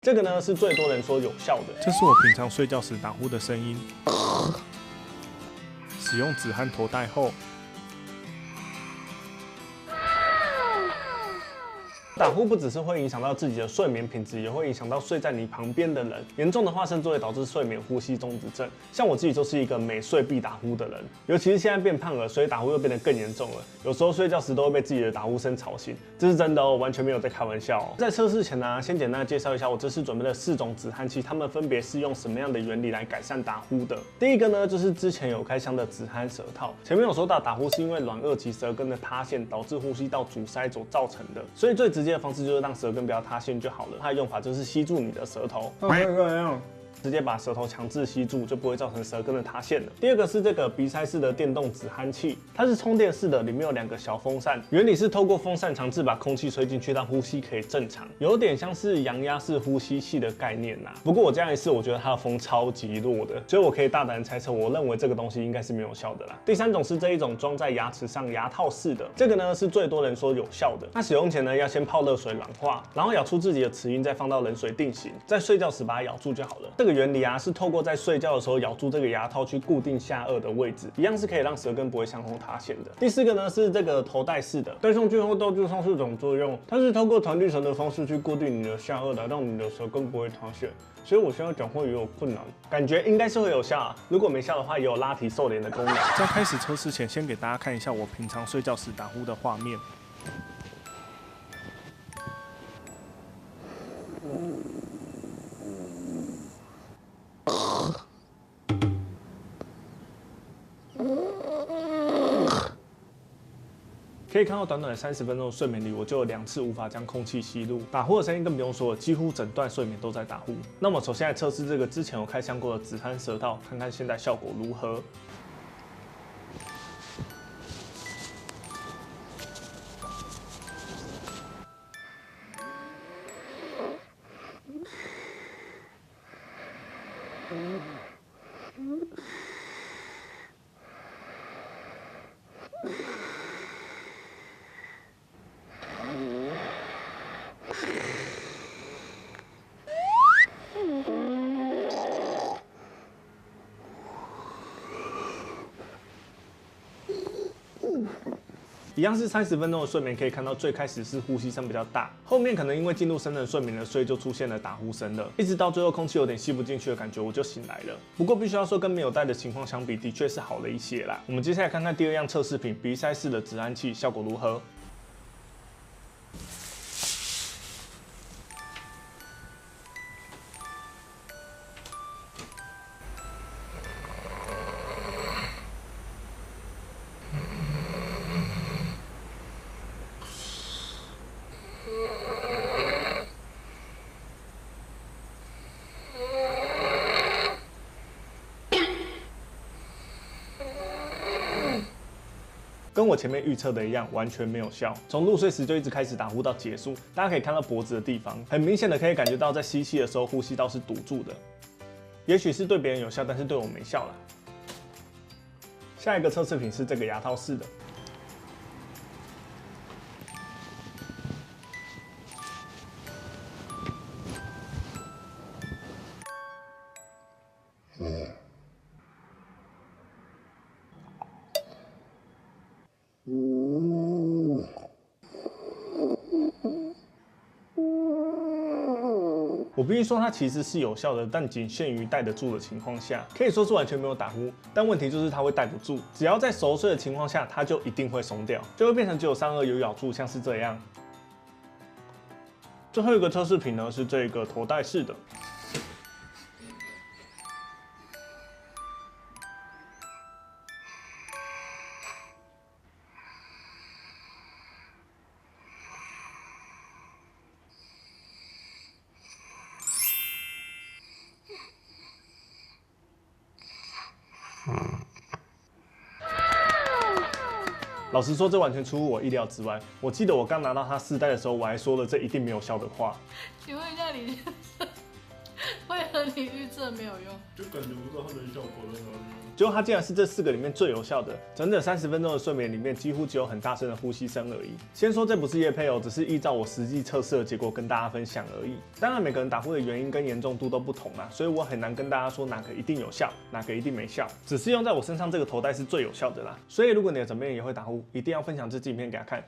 这个呢是最多人说有效的。这是我平常睡觉时打呼的声音。使用止鼾头带后，打呼不只是会影响到自己的睡眠品质，也会影响到睡在你旁边的人。严重的话，甚至会导致睡眠呼吸中止症。像我自己就是一个每睡必打呼的人，尤其是现在变胖了，所以打呼又变得更严重了。有时候睡觉时都会被自己的打呼声吵醒，这是真的哦，完全没有在开玩笑哦。在测试前呢，先简单的介绍一下我这次准备的4种止鼾器，它们分别是用什么样的原理来改善打呼的。第一个呢，就是之前有开箱的止鼾舌套。前面有说到打呼是因为软腭及舌根的塌陷导致呼吸道阻塞所造成的，所以最直接的方式就是让舌根不要塌陷就好了。它的用法就是吸住你的舌头，直接把舌头强制吸住，就不会造成舌根的塌陷了。第二个是这个鼻塞式的电动止鼾器，它是充电式的，里面有2个小风扇，原理是透过风扇强制把空气吹进去，让呼吸可以正常，有点像是阳压式呼吸器的概念呐。不过我这样一试，我觉得它的风超级弱的，所以我可以大胆猜测，我认为这个东西应该是没有效的啦。第3种是这一种装在牙齿上牙套式的，这个呢是最多人说有效的。那使用前呢，要先泡热水软化，然后咬出自己的齿龈，再放到冷水定型，在睡觉时把它咬住就好了。这个原理啊，是透过在睡觉的时候咬住这个牙套去固定下颚的位置，一样是可以让舌根不会向后塌陷的。第4个呢是这个头戴式的，对上去后道具上是种作用，它是透过弹力绳的方式去固定你的下颚，来让你的舌根不会塌陷。所以我现在讲话也有困难，感觉应该是会有效啊。如果没效的话，也有拉提瘦脸的功能。在开始测试前，先给大家看一下我平常睡觉时打呼的画面。可以看到，短短的30分钟的睡眠里，我就有2次无法将空气吸入，打呼的声音更不用说了，几乎整段睡眠都在打呼。那么首先来测试这个之前有开箱过的止鼾舌套，看看现在效果如何。一样是30分钟的睡眠，可以看到最开始是呼吸声比较大，后面可能因为进入深层睡眠了，所以就出现了打呼声了，一直到最后空气有点吸不进去的感觉，我就醒来了。不过必须要说，跟没有戴的情况相比，的确是好了一些啦。我们接下来看看第2样测试品，鼻塞式的止鼾器效果如何。跟我前面预测的一样，完全没有效。从入睡时就一直开始打呼到结束，大家可以看到脖子的地方，很明显的可以感觉到在吸气的时候呼吸道是堵住的。也许是对别人有效，但是对我没效啦。下一个测试品是这个牙套式的。我必须说，它其实是有效的，但仅限于戴得住的情况下，可以说是完全没有打呼。但问题就是它会戴不住，只要在熟睡的情况下，它就一定会松掉，就会变成只有上颚有咬住，像是这样。最后一个测试品呢是这个头戴式的。老实说，这完全出乎我意料之外。我记得我刚拿到它试戴的时候，我还说了这一定没有效的话。请问一下，你会喝得你预测没有用，就感觉不到它的效果在哪里。结果它竟然是这4个里面最有效的，整整30分钟的睡眠里面，几乎只有很大声的呼吸声而已。先说这不是业配哦，只是依照我实际测试的结果跟大家分享而已。当然每个人打呼的原因跟严重度都不同啦，所以我很难跟大家说哪个一定有效，哪个一定没效。只是用在我身上这个头戴是最有效的啦。所以如果你的枕边人也会打呼，一定要分享这支影片给他看。